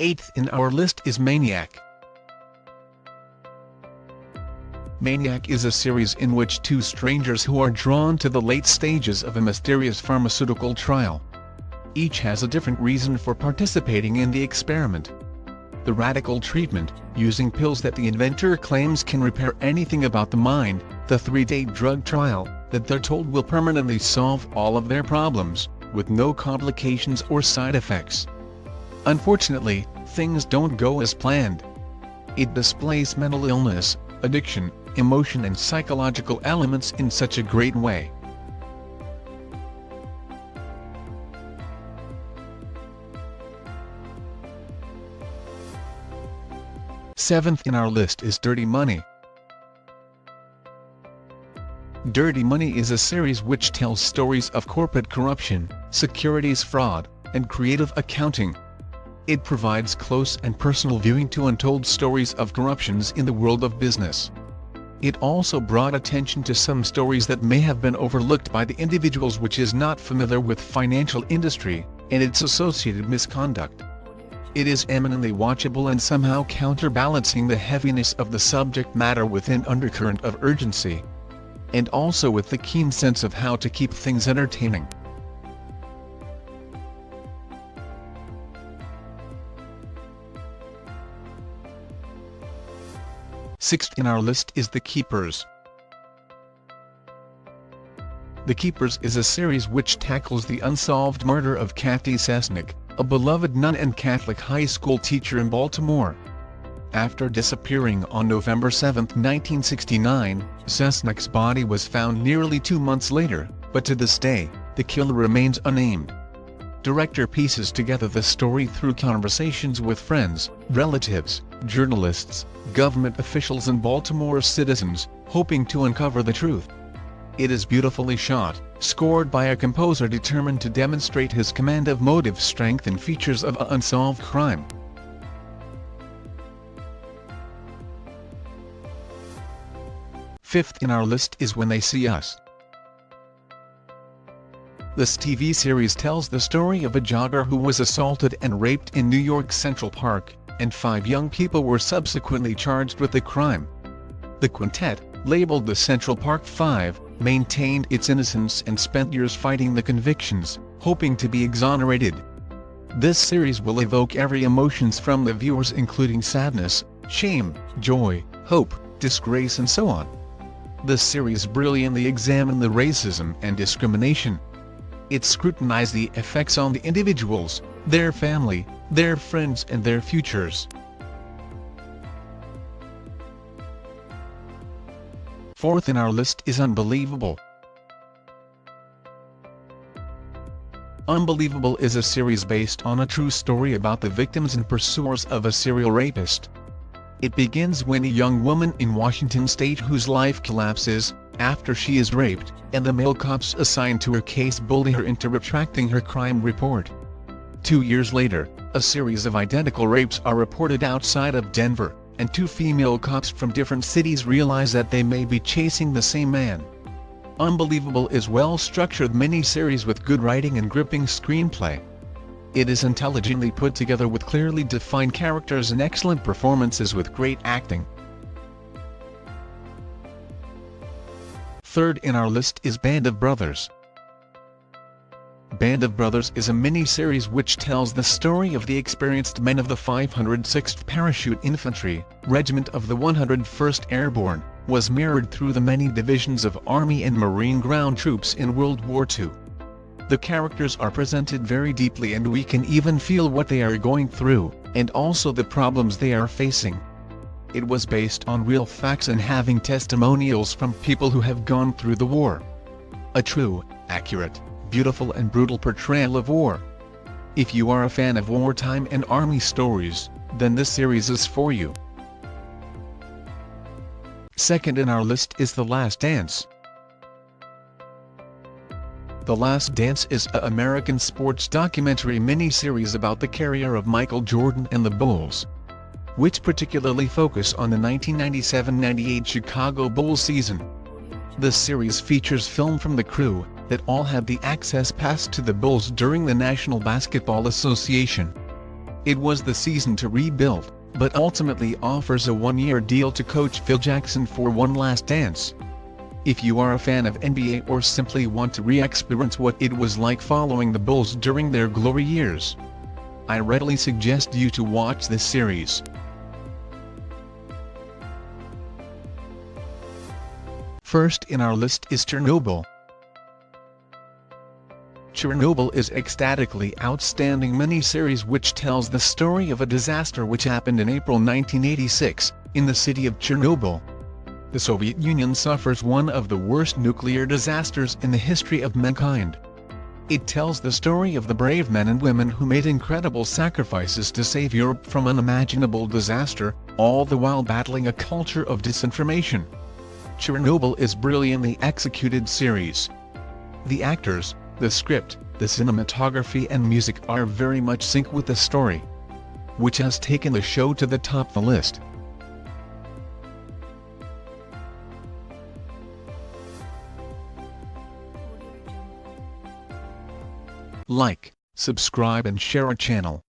Eighth in our list is Maniac. Maniac is a series in which two strangers who are drawn to the late stages of a mysterious pharmaceutical trial. Each has a different reason for participating in the experiment. The radical treatment, using pills that the inventor claims can repair anything about the mind, the 3-day drug trial, that they're told will permanently solve all of their problems, with no complications or side effects. Unfortunately, things don't go as planned. It displays mental illness, addiction, emotion and psychological elements in such a great way. Seventh in our list is Dirty Money. Dirty Money is a series which tells stories of corporate corruption, securities fraud, and creative accounting. It provides close and personal viewing to untold stories of corruptions in the world of business. It also brought attention to some stories that may have been overlooked by the individuals which is not familiar with financial industry, and its associated misconduct. It is eminently watchable and somehow counterbalancing the heaviness of the subject matter with an undercurrent of urgency. And also with the keen sense of how to keep things entertaining. Sixth in our list is The Keepers. The Keepers is a series which tackles the unsolved murder of Kathy Cessnick, a beloved nun and Catholic high school teacher in Baltimore. After disappearing on November 7, 1969, Cessnick's body was found nearly 2 months later, but to this day, the killer remains unnamed. Director pieces together the story through conversations with friends, relatives, journalists, government officials and Baltimore citizens, hoping to uncover the truth. It is beautifully shot, scored by a composer determined to demonstrate his command of motive strength and features of unsolved crime. Fifth in our list is When They See Us. This TV series tells the story of a jogger who was assaulted and raped in New York Central Park, and 5 young people were subsequently charged with the crime. The quintet, labeled the Central Park Five, maintained its innocence and spent years fighting the convictions, hoping to be exonerated. This series will evoke every emotions from the viewers including sadness, shame, joy, hope, disgrace and so on. This series brilliantly examined the racism and discrimination. It scrutinized the effects on the individuals, their family, their friends and their futures. Fourth in our list is Unbelievable. Unbelievable is a series based on a true story about the victims and pursuers of a serial rapist. It begins when a young woman in Washington state whose life collapses after she is raped, and the male cops assigned to her case bully her into retracting her crime report. 2 years later, a series of identical rapes are reported outside of Denver, and 2 female cops from different cities realize that they may be chasing the same man. Unbelievable is well-structured miniseries with good writing and gripping screenplay. It is intelligently put together with clearly defined characters and excellent performances with great acting. Third in our list is Band of Brothers. Band of Brothers is a mini-series which tells the story of the experienced men of the 506th Parachute Infantry, Regiment of the 101st Airborne, was mirrored through the many divisions of Army and Marine ground troops in World War II. The characters are presented very deeply and we can even feel what they are going through, and also the problems they are facing. It was based on real facts and having testimonials from people who have gone through the war. A true, accurate, beautiful and brutal portrayal of war. If you are a fan of wartime and army stories, then this series is for you. Second in our list is The Last Dance. The Last Dance is an American sports documentary mini-series about the career of Michael Jordan and the Bulls, which particularly focus on the 1997-98 Chicago Bulls season. The series features film from the crew that all had the access pass to the Bulls during the National Basketball Association. It was the season to rebuild, but ultimately offers a one-year deal to coach Phil Jackson for one last dance. If you are a fan of NBA or simply want to re-experience what it was like following the Bulls during their glory years, I readily suggest you to watch this series. First in our list is Chernobyl. Chernobyl is ecstatically outstanding miniseries which tells the story of a disaster which happened in April 1986, in the city of Chernobyl. The Soviet Union suffers one of the worst nuclear disasters in the history of mankind. It tells the story of the brave men and women who made incredible sacrifices to save Europe from unimaginable disaster, all the while battling a culture of disinformation. Chernobyl is brilliantly executed series. The actors, the script, the cinematography and music are very much sync with the story, which has taken the show to the top of the list. Like, subscribe and share our channel.